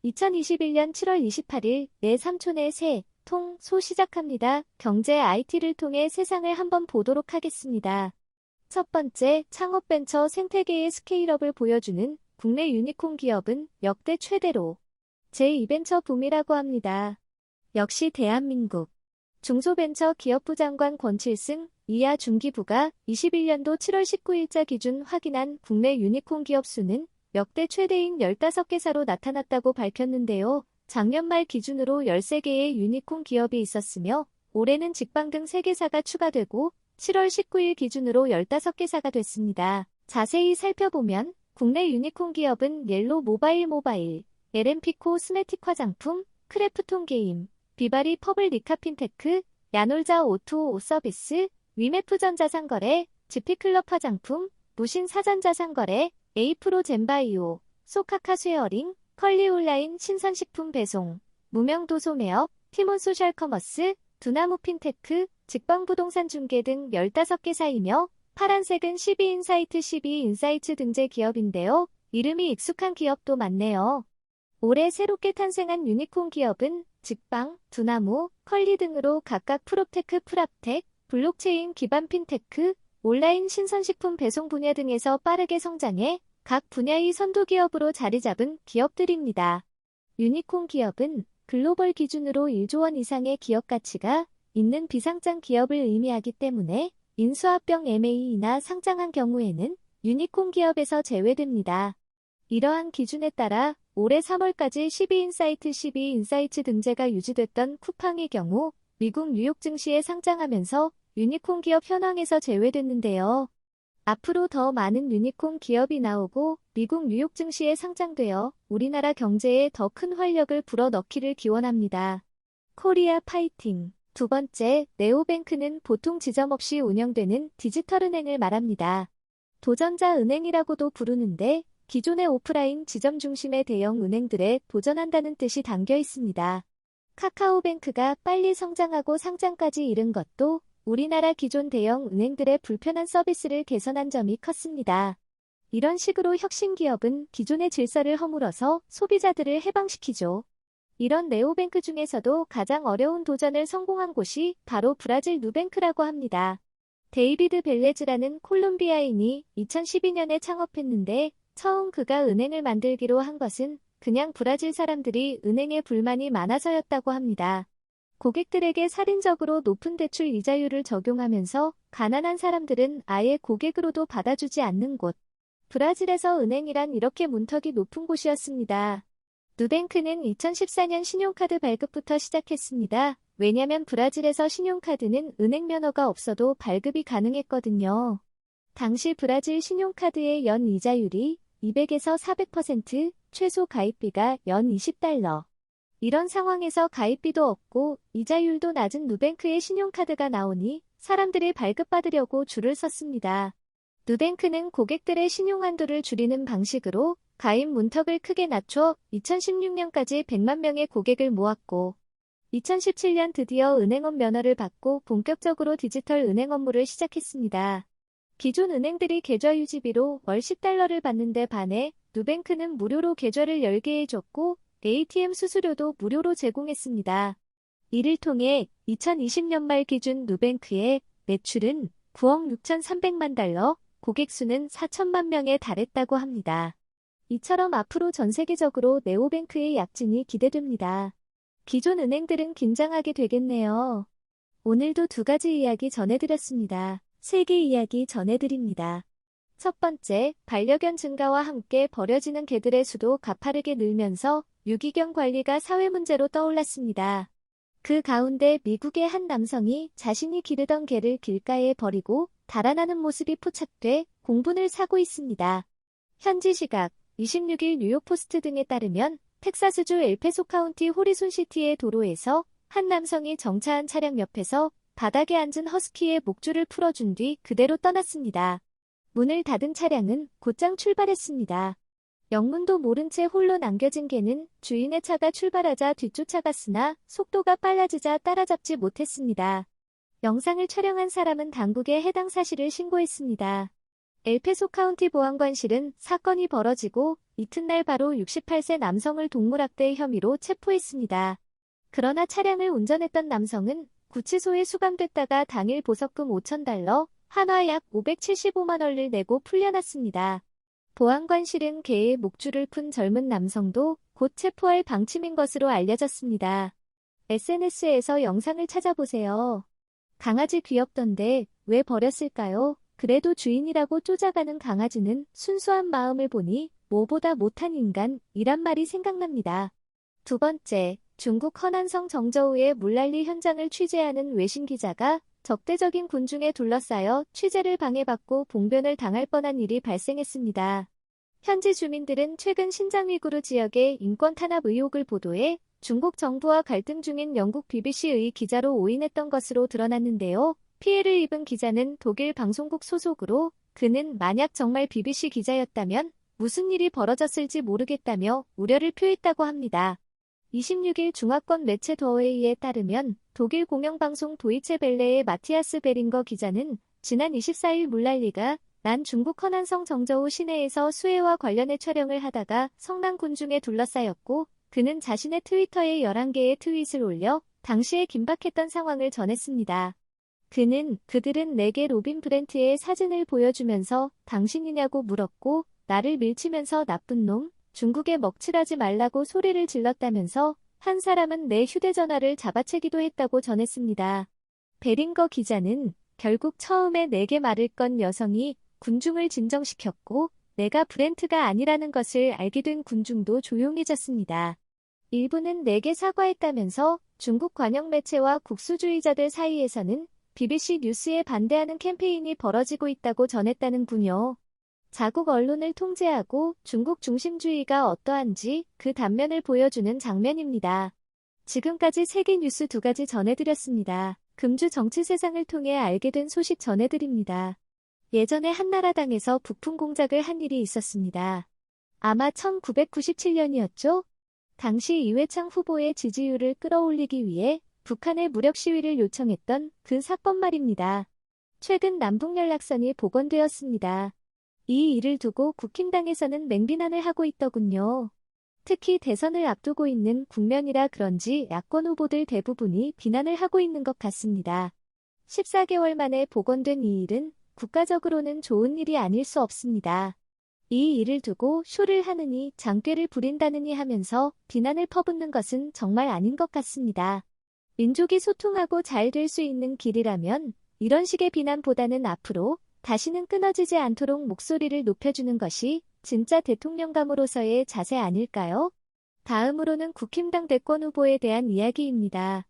2021년 7월 28일 내 삼촌의 새 소 시작합니다. 경제 IT를 통해 세상을 한번 보도록 하겠습니다. 첫 번째, 창업벤처 생태계의 스케일업을 보여주는 국내 유니콘 기업은 역대 최대로 제2벤처 붐이라고 합니다. 역시 대한민국 중소벤처기업부 장관 권칠승 이하 중기부가 21년도 7월 19일자 기준 확인한 국내 유니콘 기업 수는 역대 최대인 15개사로 나타났다고 밝혔는데요. 작년 말 기준으로 13개의 유니콘 기업이 있었으며 올해는 직방 등 3개사가 추가되고 7월 19일 기준으로 15개사가 됐습니다. 자세히 살펴보면 국내 유니콘 기업은 옐로 모바일, LM피코 스매틱 화장품, 크래프톤 게임, 비바리 퍼블 리카핀테크, 야놀자 오토 서비스, 위메프 전자상거래, 지피클럽 화장품, 무신 사전자상거래, 에이프로 젠바이오, 소카카 쉐어링, 컬리 온라인 신선식품 배송, 무명도소매업, 티몬 소셜커머스, 두나무 핀테크, 직방부동산 중개 등 15개사이며 파란색은 12인사이트 등재 기업인데요. 이름이 익숙한 기업도 많네요. 올해 새롭게 탄생한 유니콘 기업은 직방, 두나무, 컬리 등으로 각각 프롭테크, 프랍텍, 블록체인 기반 핀테크, 온라인 신선식품 배송 분야 등에서 빠르게 성장해 각 분야의 선도기업으로 자리 잡은 기업들입니다. 유니콘 기업은 글로벌 기준으로 1조 원 이상의 기업 가치가 있는 비상장 기업을 의미하기 때문에 인수합병 M&A나 상장한 경우에는 유니콘 기업에서 제외됩니다. 이러한 기준에 따라 올해 3월까지 12인사이트 등재가 유지됐던 쿠팡의 경우 미국 뉴욕 증시에 상장하면서 유니콘 기업 현황에서 제외됐는데요. 앞으로 더 많은 유니콘 기업이 나오고 미국 뉴욕 증시에 상장되어 우리나라 경제에 더 큰 활력을 불어넣기를 기원합니다. 코리아 파이팅. 두 번째, 네오뱅크는 보통 지점 없이 운영되는 디지털은행을 말합니다. 도전자 은행이라고도 부르는데 기존의 오프라인 지점 중심의 대형 은행들에 도전한다는 뜻이 담겨 있습니다. 카카오뱅크가 빨리 성장하고 상장까지 이른 것도 우리나라 기존 대형 은행들의 불편한 서비스를 개선한 점이 컸습니다. 이런 식으로 혁신기업은 기존의 질서를 허물어서 소비자들을 해방시키죠. 이런 네오뱅크 중에서도 가장 어려운 도전을 성공한 곳이 바로 브라질 누뱅크라고 합니다. 데이비드 벨레즈라는 콜롬비아인이 2012년에 창업했는데 처음 그가 은행을 만들기로 한 것은 그냥 브라질 사람들이 은행에 불만이 많아서였다고 합니다. 고객들에게 살인적으로 높은 대출 이자율을 적용하면서 가난한 사람들은 아예 고객으로도 받아주지 않는 곳. 브라질에서 은행이란 이렇게 문턱이 높은 곳이었습니다. 누뱅크는 2014년 신용카드 발급부터 시작했습니다. 왜냐면 브라질에서 신용카드는 은행 면허가 없어도 발급이 가능했거든요. 당시 브라질 신용카드의 연 이자율이 200에서 400%, 최소 가입비가 연 $20. 이런 상황에서 가입비도 없고 이자율도 낮은 누뱅크의 신용카드가 나오니 사람들이 발급받으려고 줄을 섰습니다. 누뱅크는 고객들의 신용한도를 줄이는 방식으로 가입 문턱을 크게 낮춰 2016년까지 100만 명의 고객을 모았고 2017년 드디어 은행원 면허를 받고 본격적으로 디지털 은행 업무를 시작했습니다. 기존 은행들이 계좌 유지비로 월 $10를 받는데 반해 누뱅크는 무료로 계좌를 열게 해줬고 ATM 수수료도 무료로 제공했습니다. 이를 통해 2020년 말 기준 누뱅크의 매출은 9억 6,300만 달러, 고객 수는 4천만 명에 달했다고 합니다. 이처럼 앞으로 전 세계적으로 네오뱅크의 약진이 기대됩니다. 기존 은행들은 긴장하게 되겠네요. 오늘도 두 가지 이야기 전해드렸습니다. 세계 이야기 전해드립니다. 첫 번째, 반려견 증가와 함께 버려지는 개들의 수도 가파르게 늘면서 유기견 관리가 사회 문제로 떠올랐습니다. 그 가운데 미국의 한 남성이 자신이 기르던 개를 길가에 버리고 달아나는 모습이 포착돼 공분을 사고 있습니다. 현지 시각 26일 뉴욕포스트 등에 따르면 텍사스주 엘페소 카운티 호리손시티의 도로에서 한 남성이 정차한 차량 옆에서 바닥에 앉은 허스키의 목줄을 풀어준 뒤 그대로 떠났습니다. 문을 닫은 차량은 곧장 출발했습니다. 영문도 모른 채 홀로 남겨진 개는 주인의 차가 출발하자 뒤쫓아갔으나 속도가 빨라지자 따라잡지 못했습니다. 영상을 촬영한 사람은 당국에 해당 사실을 신고했습니다. 엘페소 카운티 보안관실은 사건이 벌어지고 이튿날 바로 68세 남성을 동물학대 혐의로 체포했습니다. 그러나 차량을 운전했던 남성은 구치소에 수감됐다가 당일 보석금 $5,000, 한화 약 575만 원을 내고 풀려났습니다. 보안관실은 개의 목줄을 푼 젊은 남성도 곧 체포할 방침인 것으로 알려졌습니다. SNS에서 영상을 찾아보세요. 강아지 귀엽던데 왜 버렸을까요? 그래도 주인이라고 쫓아가는 강아지는 순수한 마음을 보니 뭐보다 못한 인간이란 말이 생각납니다. 두 번째, 중국 허난성 정저우의 물난리 현장을 취재하는 외신 기자가 적대적인 군중에 둘러싸여 취재를 방해받고 봉변을 당할 뻔한 일이 발생했습니다. 현지 주민들은 최근 신장 위구르 지역의 인권 탄압 의혹을 보도해 중국 정부와 갈등 중인 영국 BBC의 기자로 오인했던 것으로 드러났는데요. 피해를 입은 기자는 독일 방송국 소속으로 그는 만약 정말 BBC 기자였다면 무슨 일이 벌어졌을지 모르겠다며 우려를 표했다고 합니다. 26일 중화권 매체 더웨이에 따르면 독일 공영방송 도이체벨레의 마티아스 베링거 기자는 지난 24일 물난리가 난 중국 허난성 정저우 시내에서 수해와 관련해 촬영을 하다가 성난 군중에 둘러싸였고 그는 자신의 트위터에 11개의 트윗을 올려 당시에 긴박했던 상황을 전했습니다. 그들은 내게 로빈 브렌트의 사진을 보여주면서 당신이냐고 물었고 나를 밀치면서 나쁜 놈, 중국에 먹칠하지 말라고 소리를 질렀다면서 한 사람은 내 휴대전화를 잡아채기도 했다고 전했습니다. 베링거 기자는 결국 처음에 내게 말을 건 여성이 군중을 진정시켰고 내가 브렌트가 아니라는 것을 알게 된 군중도 조용해졌습니다. 일부는 내게 사과했다면서 중국 관영 매체와 국수주의자들 사이에서는 BBC 뉴스에 반대하는 캠페인이 벌어지고 있다고 전했다는군요. 자국 언론을 통제하고 중국 중심주의가 어떠한지 그 단면을 보여주는 장면입니다. 지금까지 세계 뉴스 2가지 전해드렸습니다. 금주 정치 세상을 통해 알게 된 소식 전해드립니다. 예전에 한나라당에서 부품 공작을 한 일이 있었습니다. 아마 1997년이었죠? 당시 이회창 후보의 지지율을 끌어올리기 위해 북한에 무력 시위를 요청했던 그 사건 말입니다. 최근 남북연락선이 복원되었습니다. 이 일을 두고 국힘당에서는 맹비난을 하고 있더군요. 특히 대선을 앞두고 있는 국면이라 그런지 야권 후보들 대부분이 비난을 하고 있는 것 같습니다. 14개월 만에 복원된 이 일은 국가적으로는 좋은 일이 아닐 수 없습니다. 이 일을 두고 쇼를 하느니 장꾀를 부린다느니 하면서 비난을 퍼붓는 것은 정말 아닌 것 같습니다. 민족이 소통하고 잘 될 수 있는 길이라면 이런 식의 비난보다는 앞으로 다시는 끊어지지 않도록 목소리를 높여주는 것이 진짜 대통령감으로서의 자세 아닐까요? 다음으로는 국힘당 대권 후보에 대한 이야기입니다.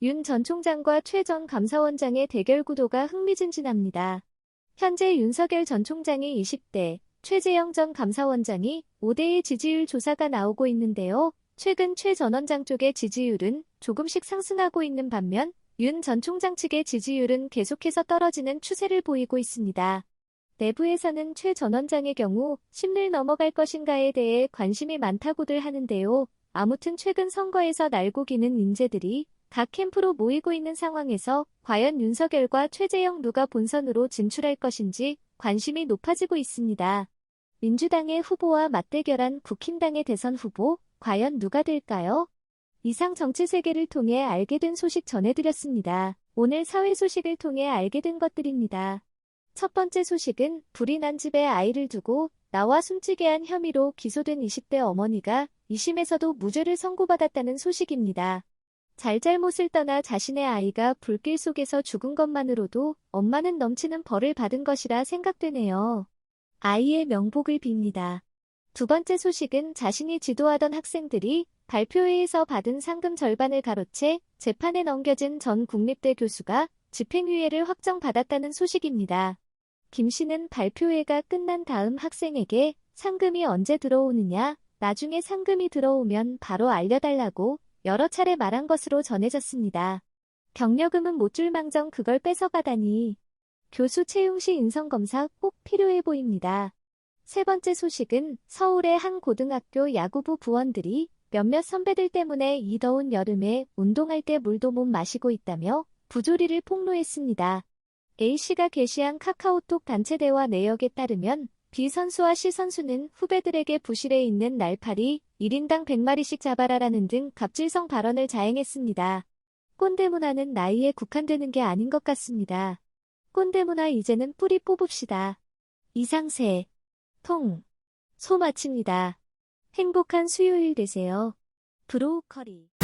윤 전 총장과 최 전 감사원장의 대결 구도가 흥미진진합니다. 현재 윤석열 전 총장이 20대, 최재형 전 감사원장이 5대의 지지율 조사가 나오고 있는데요. 최근 최 전 원장 쪽의 지지율은 조금씩 상승하고 있는 반면 윤 전 총장 측의 지지율은 계속해서 떨어지는 추세를 보이고 있습니다. 내부에서는 최 전 원장의 경우 10를 넘어갈 것인가에 대해 관심이 많다고들 하는데요. 아무튼 최근 선거에서 날고기는 인재들이 각 캠프로 모이고 있는 상황에서 과연 윤석열과 최재형 누가 본선으로 진출할 것인지 관심이 높아지고 있습니다. 민주당의 후보와 맞대결한 국힘당의 대선 후보, 과연 누가 될까요? 이상 정치 세계를 통해 알게 된 소식 전해드렸습니다. 오늘 사회 소식을 통해 알게 된 것들입니다. 첫 번째 소식은 불이 난 집에 아이를 두고 나와 숨지게 한 혐의로 기소된 20대 어머니가 2심에서도 무죄를 선고받았다는 소식입니다. 잘잘못을 떠나 자신의 아이가 불길 속에서 죽은 것만으로도 엄마는 넘치는 벌을 받은 것이라 생각되네요. 아이의 명복을 빕니다. 두 번째 소식은 자신이 지도하던 학생들이 발표회에서 받은 상금 절반을 가로채 재판에 넘겨진 전 국립대 교수가 집행유예를 확정받았다는 소식입니다. 김 씨는 발표회가 끝난 다음 학생에게 상금이 언제 들어오느냐, 나중에 상금이 들어오면 바로 알려달라고 여러 차례 말한 것으로 전해졌습니다. 경력금은 못 줄 망정 그걸 뺏어가다니. 교수 채용 시 인성검사 꼭 필요해 보입니다. 세 번째 소식은 서울의 한 고등학교 야구부 부원들이 몇몇 선배들 때문에 이 더운 여름에 운동할 때 물도 못 마시고 있다며 부조리를 폭로했습니다. A씨가 게시한 카카오톡 단체 대화 내역에 따르면 B 선수와 C 선수는 후배들에게 부실해 있는 날파리 1인당 100마리씩 잡아라라는 등 갑질성 발언을 자행했습니다. 꼰대 문화는 나이에 국한되는 게 아닌 것 같습니다. 꼰대 문화 이제는 뿌리 뽑읍시다. 이상세, 통, 소 마칩니다. 행복한 수요일 되세요. 브로우커리